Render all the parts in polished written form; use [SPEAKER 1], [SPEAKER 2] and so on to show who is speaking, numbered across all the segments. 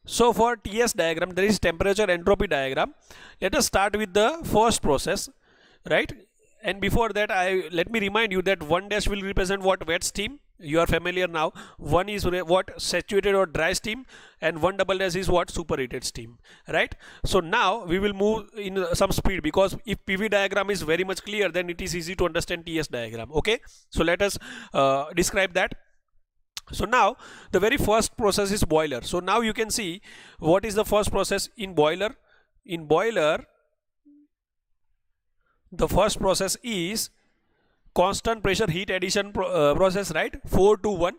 [SPEAKER 1] So for TS diagram, there is temperature entropy diagram. Let us start with the first process, right? And before that, let me remind you that 1 dash will represent what? Wet steam. You are familiar now. 1 is what? Saturated or dry steam, and 1 double dash is what? Superheated steam, right? So now we will move in some speed, because if PV diagram is very much clear, then it is easy to understand TS diagram. Okay, so let us describe that. So now the very first process is boiler. So now you can see what is the first process in boiler. In boiler, the first process is constant pressure heat addition process, right? 4 to 1.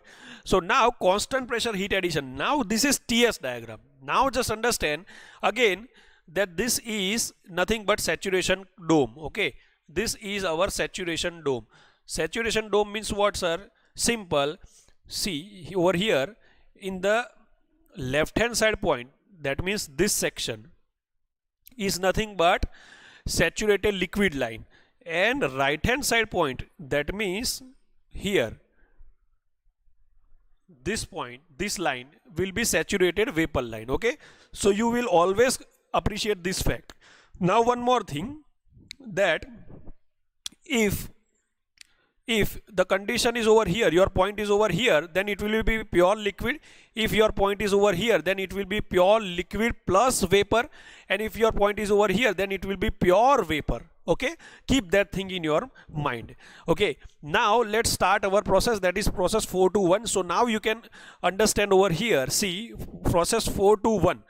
[SPEAKER 1] So now constant pressure heat addition. Now this is TS diagram. Now just understand again that this is nothing but saturation dome. Okay, this is our saturation dome. Saturation dome means what, sir? Simple. See over here in the left hand side point, that means this section is nothing but saturated liquid line, and right hand side point, that means here this point, this line will be saturated vapor line. Okay, so you will always appreciate this fact. Now one more thing, that if the condition is over here, your point is over here, then it will be pure liquid. If your point is over here, then it will be pure liquid plus vapor, and if your point is over here, then it will be pure vapor. Okay, keep that thing in your mind. Okay, now let's start our process, that is process 4 to 1. So now you can understand over here. See, process 4 to 1.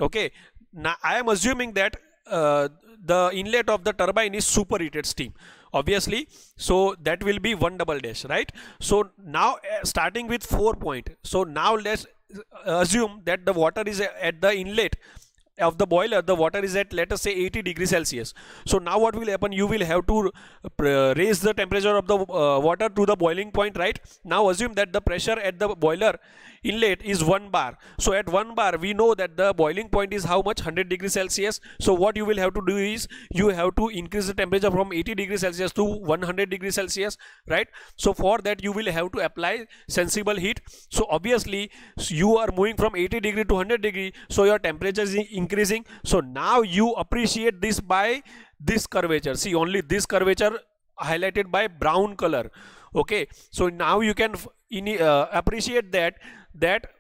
[SPEAKER 1] Okay, now I am assuming that the inlet of the turbine is superheated steam, obviously, so that will be 1 double dash, right? So now starting with 4 point, so now let's assume that the water is at the inlet of the boiler, the water is at, let us say, 80 degrees Celsius. So now what will happen? You will have to raise the temperature of the water to the boiling point, right? Now assume that the pressure at the boiler inlet is 1 bar. So at 1 bar we know that the boiling point is how much? 100 degrees Celsius. So what you will have to do is you have to increase the temperature from 80 degrees Celsius to 100 degrees Celsius, right? So for that you will have to apply sensible heat. So obviously you are moving from 80 degree to 100 degree, so your temperature is increasing. So now you appreciate this by this curvature. See, only this curvature highlighted by brown color. Okay, so now you can appreciate that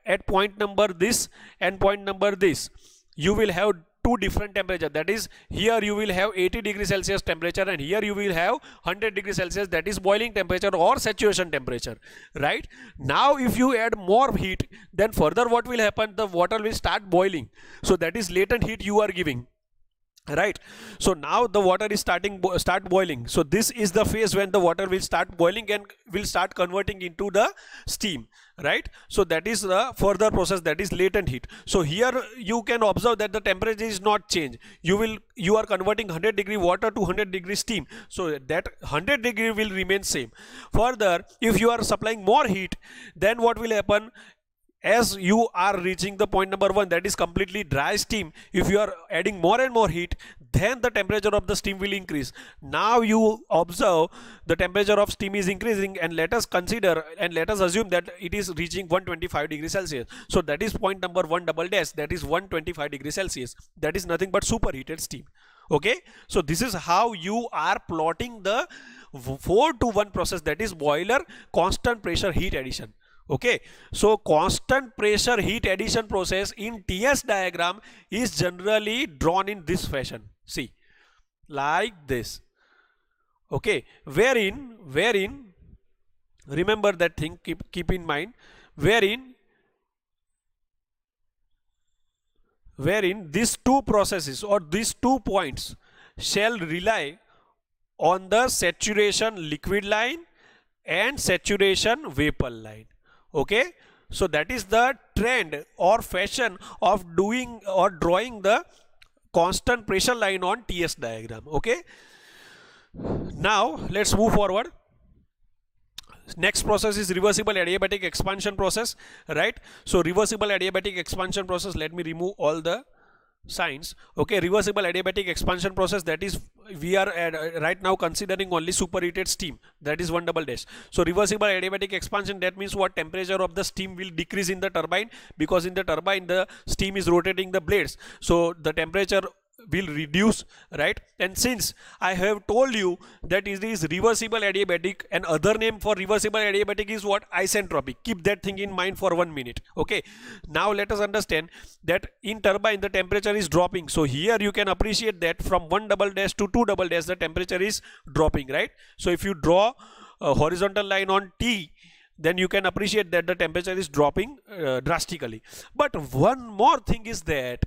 [SPEAKER 1] at point number this and point number this, you will have two different temperature. That is, here you will have 80 degrees Celsius temperature, and here you will have 100 degrees Celsius, that is boiling temperature or saturation temperature, right? Now if you add more heat, then further what will happen? The water will start boiling. So that is latent heat you are giving, right? So now the water is start boiling. So this is the phase when the water will start boiling and will start converting into the steam, right? So that is the further process, that is latent heat. So here you can observe that the temperature is not changed. You are converting 100 degree water to 100 degree steam, so that 100 degree will remain same. Further, if you are supplying more heat, then what will happen? As you are reaching the point number 1, that is completely dry steam, if you are adding more and more heat, then the temperature of the steam will increase. Now you observe the temperature of steam is increasing, and let us consider and let us assume that it is reaching 125 degrees Celsius. So that is point number 1 double dash, that is 125 degrees Celsius. That is nothing but superheated steam. Okay, so this is how you are plotting the 4 to 1 process, that is boiler constant pressure heat addition. Okay, so constant pressure heat addition process in TS diagram is generally drawn in this fashion. See, like this. Okay, wherein remember that thing, keep in mind, wherein these two processes or these 2 points shall rely on the saturation liquid line and saturation vapor line. Okay, so that is the trend or fashion of doing or drawing the constant pressure line on TS diagram. Okay, now let's move forward. Next process is reversible adiabatic expansion process, right? So reversible adiabatic expansion process, let me remove all the signs. Okay, reversible adiabatic expansion process, that is we are right now considering only superheated steam, that is 1 double dash. So reversible adiabatic expansion, that means what? Temperature of the steam will decrease in the turbine, because in the turbine the steam is rotating the blades, so the temperature will reduce, right? And since I have told you that it is reversible adiabatic, and other name for reversible adiabatic is what? Isentropic. Keep that thing in mind for 1 minute. Okay, now let us understand that in turbine the temperature is dropping, so here you can appreciate that from 1 double dash to 2 double dash the temperature is dropping, right? So if you draw a horizontal line on T, then you can appreciate that the temperature is dropping drastically. But one more thing is that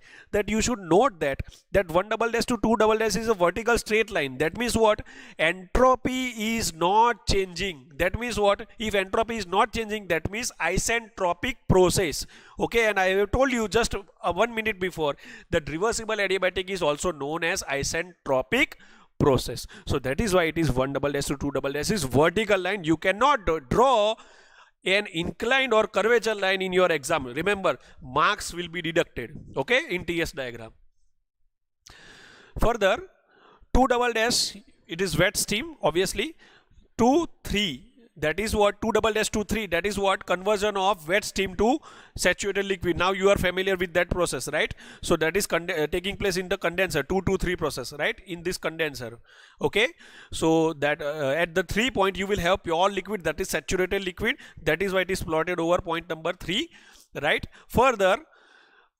[SPEAKER 1] you should note that 1 double dash to 2 double dash is a vertical straight line. That means what? Entropy is not changing. That means what? If entropy is not changing, that means isentropic process. Okay, and I have told you just 1 minute before that reversible adiabatic is also known as isentropic process. So that is why it is 1 double dash to 2 double dash is vertical line. You cannot draw an inclined or curvature line in your exam. Remember, marks will be deducted, okay, in TS diagram. Further, 2 double dash, it is wet steam, obviously. 2 3, that is what? 2 double dash to 3, that is what? Conversion of wet steam to saturated liquid. Now you are familiar with that process, right? So that is taking place in the condenser, 2 to 3 process, right? In this condenser, okay? So that at the 3 point you will have pure liquid, that is saturated liquid. That is why it is plotted over point number 3, right? Further,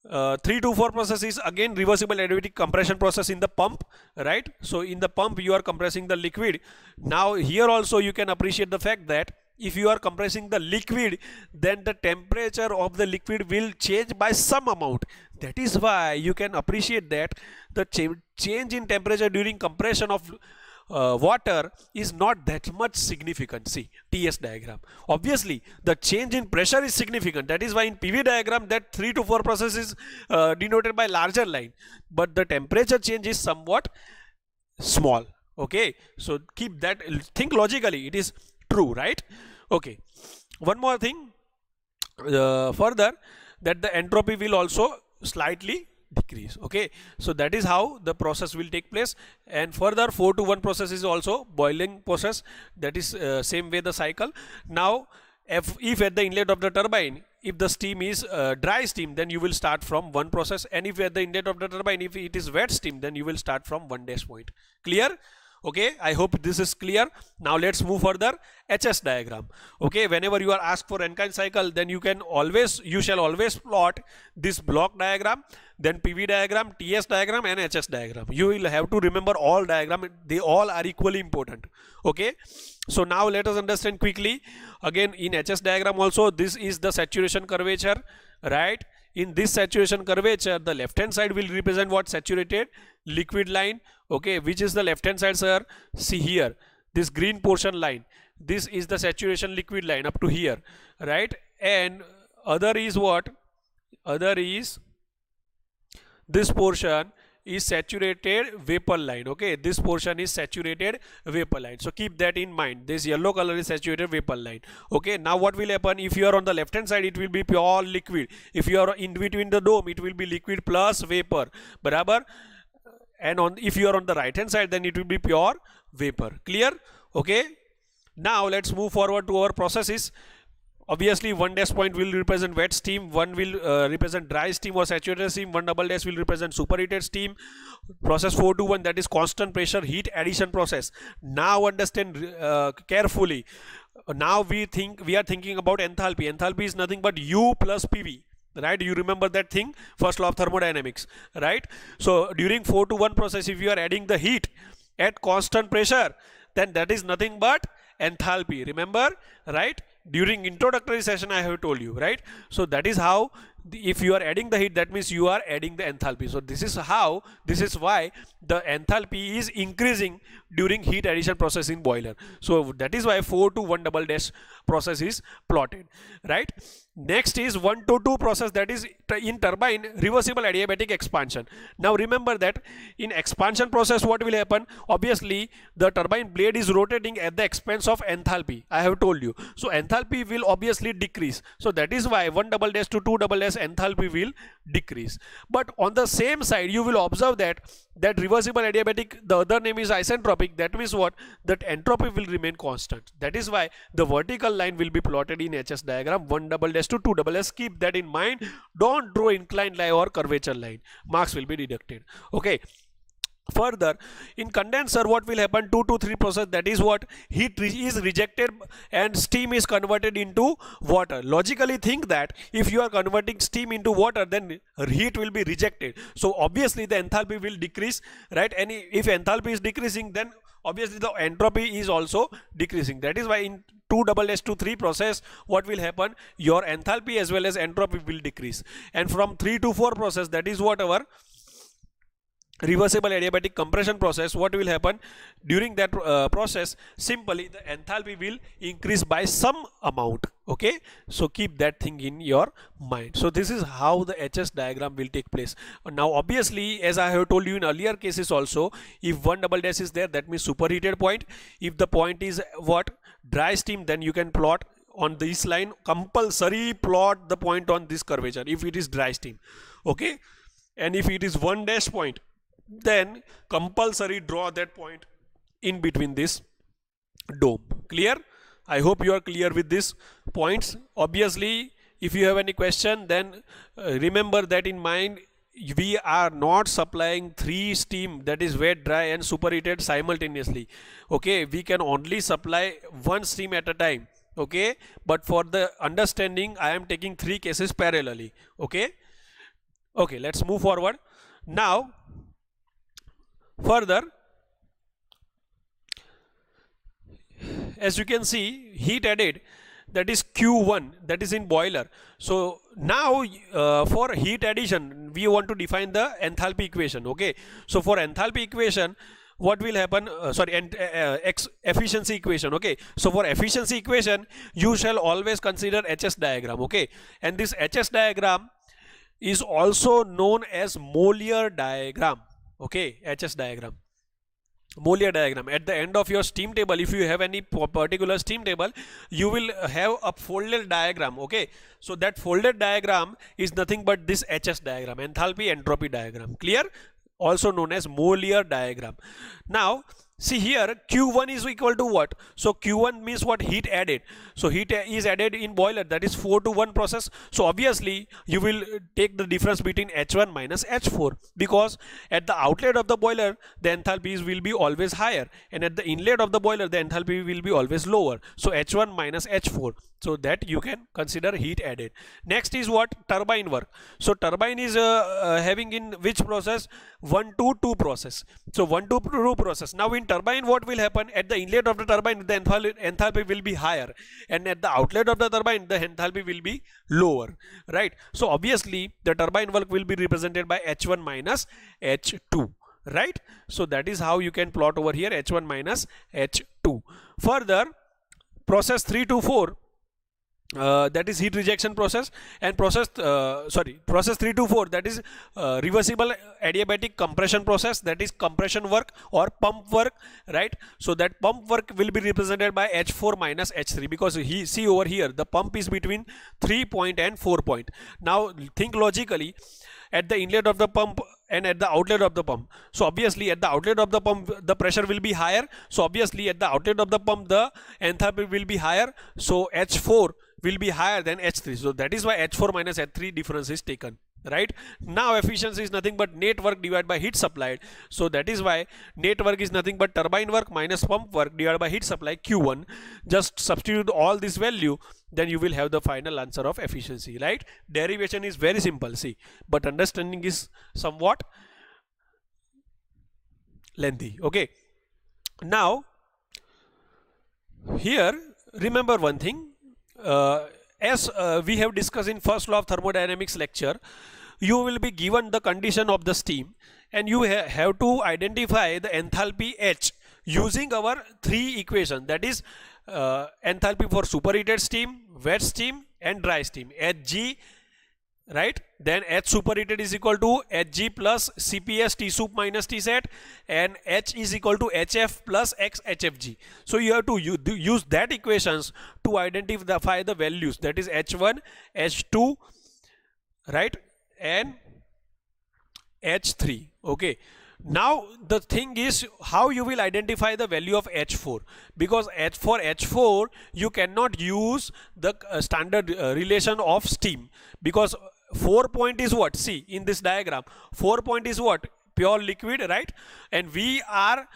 [SPEAKER 1] 3 to 4 process is again reversible adiabatic compression process in the pump, right? So in the pump you are compressing the liquid. Now here also you can appreciate the fact that if you are compressing the liquid, then the temperature of the liquid will change by some amount. That is why you can appreciate that the change in temperature during compression of water is not that much significant. See, TS diagram. Obviously, the change in pressure is significant. That is why in PV diagram that 3 to 4 process is denoted by larger line. But the temperature change is somewhat small. Okay, so keep that. Think logically. It is true, right? Okay. One more thing. Further, that the entropy will also slightly decrease. Okay, so that is how the process will take place. And further, 4 to 1 process is also boiling process. That is same way the cycle. Now if at the inlet of the turbine, if the steam is dry steam, then you will start from 1 process, and if at the inlet of the turbine, if it is wet steam, then you will start from 1 dash point. Clear? Okay, I hope this is clear. Now let's move further. HS diagram. Okay, whenever you are asked for Rankine cycle, then you shall always plot this block diagram, then PV diagram, TS diagram, and HS diagram. You will have to remember all diagram. They all are equally important. Okay, so now let us understand quickly. Again, in HS diagram also, this is the saturation curvature, right? In this saturation curvature, the left hand side will represent what? Saturated liquid line. Okay, which is the left hand side, sir? See here, this green portion line, this is the saturation liquid line up to here, right? And other is what? Other is this portion is saturated vapor line. Okay, this portion is saturated vapor line. So keep that in mind. This yellow color is saturated vapor line. Okay, now what will happen? If you are on the left hand side, it will be pure liquid. If you are in between the dome, it will be liquid plus vapor. Barabar? And if you are on the right hand side, then it will be pure vapor. Clear? Okay, now let's move forward to our processes. Obviously, 1 dash point will represent wet steam, 1 will represent dry steam or saturated steam, 1 double dash will represent superheated steam. Process 4 to 1, that is constant pressure heat addition process. Now understand carefully. Now we are thinking about enthalpy. Enthalpy is nothing but U plus PV. Right, you remember that thing, first law of thermodynamics, right? So during 4 to 1 process, if you are adding the heat at constant pressure, then that is nothing but enthalpy. Remember, right? During introductory session I have told you, right? So that is how, if you are adding the heat, that means you are adding the enthalpy. So this is why the enthalpy is increasing during heat addition process in boiler. So that is why 4 to 1 double dash process is plotted, right? Next is 1 to 2 process, that is in turbine reversible adiabatic expansion. Now remember that in expansion process what will happen? Obviously the turbine blade is rotating at the expense of enthalpy. I have told you. So enthalpy will obviously decrease. So that is why 1 double dash to 2 double dash as enthalpy will decrease. But on the same side, you will observe that reversible adiabatic, the other name is isentropic. That means what? That entropy will remain constant. That is why the vertical line will be plotted in HS diagram 1 double dash to 2 double dash. Keep that in mind. Don't draw inclined line or curvature line. Marks will be deducted. Okay. Further, in condenser, what will happen? 2 to 3 process, that is what? Heat is rejected and steam is converted into water. Logically think that if you are converting steam into water, then heat will be rejected. So obviously the enthalpy will decrease, right? And if enthalpy is decreasing, then obviously the entropy is also decreasing. That is why in 2 double S to 3 process, what will happen? Your enthalpy as well as entropy will decrease. And from 3 to 4 process, that is what our reversible adiabatic compression process, what will happen during that process? Simply the enthalpy will increase by some amount. Okay, so keep that thing in your mind. So this is how the HS diagram will take place. Now obviously, as I have told you in earlier cases also, if 1 double dash is there, that means superheated point. If the point is what? Dry steam, then you can plot on this line, compulsory plot the point on this curvature if it is dry steam. Okay, and if it is 1 dash point, then compulsory draw that point in between this dome. Clear? I hope you are clear with these points. Obviously, if you have any question, then remember that in mind, we are not supplying 3 steam, that is wet, dry and superheated simultaneously. Okay, we can only supply 1 steam at a time. Okay, but for the understanding, I am taking 3 cases parallelly. Okay, okay, let's move forward. Now further, as you can see, heat added, that is Q1, that is in boiler. So now for heat addition, we want to define the enthalpy equation. Okay, so for enthalpy equation, what will happen? Efficiency equation. Okay, so for efficiency equation, you shall always consider HS diagram. Okay, and this HS diagram is also known as Mollier diagram. Okay, HS diagram, Mollier diagram. At the end of your steam table, if you have any particular steam table, you will have a folded diagram. Okay, so that folded diagram is nothing but this HS diagram, enthalpy entropy diagram. Clear? Also known as Mollier diagram. Now see here, Q1 is equal to what? So Q1 means what? Heat added. So heat is added in boiler, that is 4 to 1 process. So obviously you will take the difference between H1 minus H4, because at the outlet of the boiler the enthalpies will be always higher, and at the inlet of the boiler the enthalpy will be always lower. So H1 minus H4, so that you can consider heat added. Next is what? Turbine work. So turbine is having in which process? 1 to 2 process. So 1 to 2 process. Now in turbine, what will happen? At the inlet of the turbine, the enthalpy will be higher, and at the outlet of the turbine the enthalpy will be lower, right? So obviously the turbine work will be represented by H1 minus H2, right? So that is how you can plot over here, H1 minus H2. Further, process 3 to 4, that is heat rejection process, and process 3 to 4, that is reversible adiabatic compression process, that is compression work or pump work, right? So that pump work will be represented by H4 minus H3, because see over here the pump is between 3 point and 4 point. Now think logically, at the inlet of the pump and at the outlet of the pump. So obviously at the outlet of the pump the pressure will be higher, so obviously at the outlet of the pump the enthalpy will be higher, so H4 will be higher than H3. So that is why H4 minus H3 difference is taken, right? Now efficiency is nothing but net work divided by heat supplied. So that is why net work is nothing but turbine work minus pump work divided by heat supply, Q1. Just substitute all this value, then you will have the final answer of efficiency, right? Derivation is very simple, see, but understanding is somewhat lengthy. Okay, now here remember one thing, as we have discussed in first law of thermodynamics lecture, you will be given the condition of the steam, and you have to identify the enthalpy H using our 3 equations, that is enthalpy for superheated steam, wet steam and dry steam, Hg, right? Then H superheated is equal to Hg plus Cps T sup minus T set, and H is equal to Hf plus X HFG. So you have to use that equations to identify the values, that is H1, H2, right, and H3. Okay, now the thing is how you will identify the value of H4, because for H4 you cannot use the standard relation of steam, because 4 point is what, see in this diagram, 4 point is what, pure liquid, right, and we have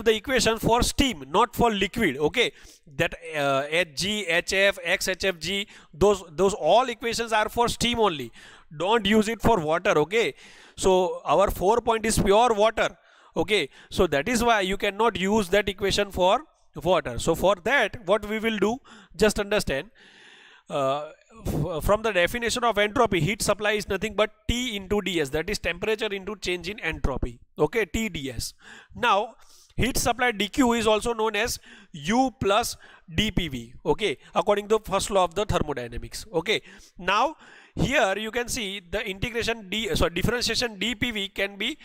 [SPEAKER 1] the equation for steam, not for liquid. Okay, that Hg, Hf, XHFg, those all equations are for steam only, don't use it for water. Okay, so our 4 point is pure water. Okay, so that is why you cannot use that equation for water. So for that, what we will do, just understand, from the definition of entropy, heat supply is nothing but T into ds, that is temperature into change in entropy. Okay, TDS. Now heat supply dq is also known as U plus dPV. Okay, according to the first law of the thermodynamics. Okay, now here you can see the integration differentiation dPV can be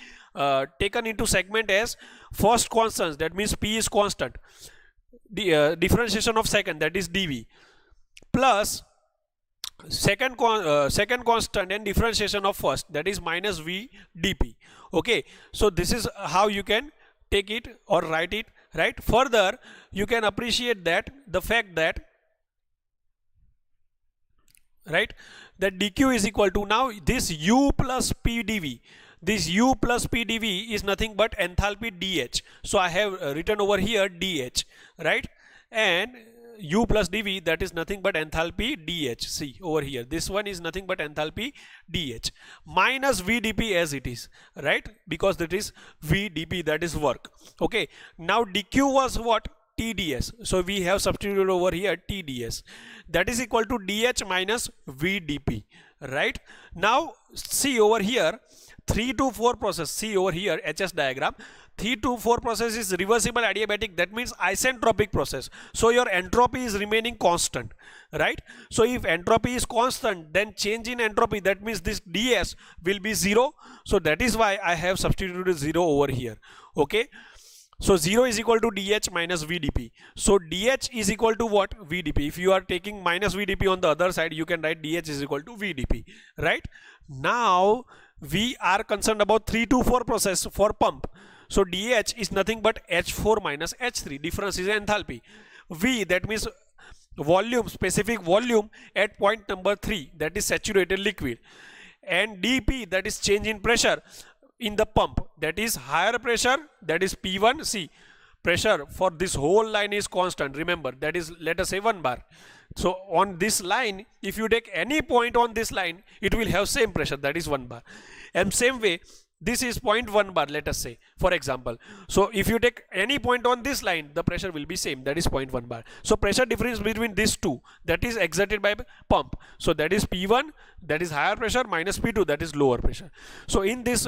[SPEAKER 1] taken into segment as first constants, that means P is constant, the differentiation of second, that is dV, plus second constant and differentiation of first, that is minus V dP. Okay, so this is how you can take it or write it, right. Further, you can appreciate that the fact that, right, that dq is equal to, now this U plus P dV, this U plus P dV is nothing but enthalpy dH. So I have written over here dH, right, and U plus dV, that is nothing but enthalpy dH. See over here, this one is nothing but enthalpy dH, minus V dP as it is, right, because that is V dP, that is work. Okay, now dq was what, TDS, so we have substituted over here TDS, that is equal to dH minus V dP, right. Now see over here, 3 to 4 process, see over here HS diagram, 3 to 4 process is reversible adiabatic, that means isentropic process, so your entropy is remaining constant, right. So if entropy is constant, then change in entropy, that means this ds will be 0, so that is why I have substituted 0 over here. Okay, so 0 is equal to dH minus VdP. So dH is equal to what, VdP. If you are taking minus VdP on the other side, you can write dH is equal to VdP, right. Now we are concerned about 3 to 4 process for pump. So dH is nothing but H4 minus H3, difference is enthalpy. V, that means volume, specific volume at point number 3, that is saturated liquid, and dP, that is change in pressure in the pump, that is higher pressure, that is P1. See, pressure for this whole line is constant, remember, that is, let us say 1 bar. So on this line, if you take any point on this line, it will have same pressure, that is 1 bar, and same way this is 0.1 bar, let us say, for example. So if you take any point on this line, the pressure will be same, that is 0.1 bar. So pressure difference between these two, that is exerted by pump, so that is P1, that is higher pressure, minus P2, that is lower pressure. So in this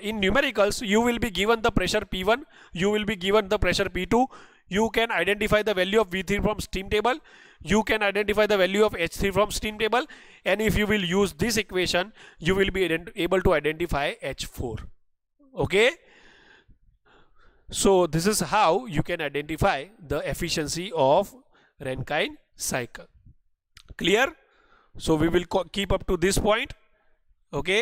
[SPEAKER 1] in numericals, you will be given the pressure P1, you will be given the pressure P2, you can identify the value of V3 from steam table, you can identify the value of H3 from steam table, and if you will use this equation, you will be able to identify H4. Okay, so this is how you can identify the efficiency of Rankine cycle. Clear? So we will keep up to this point. Okay.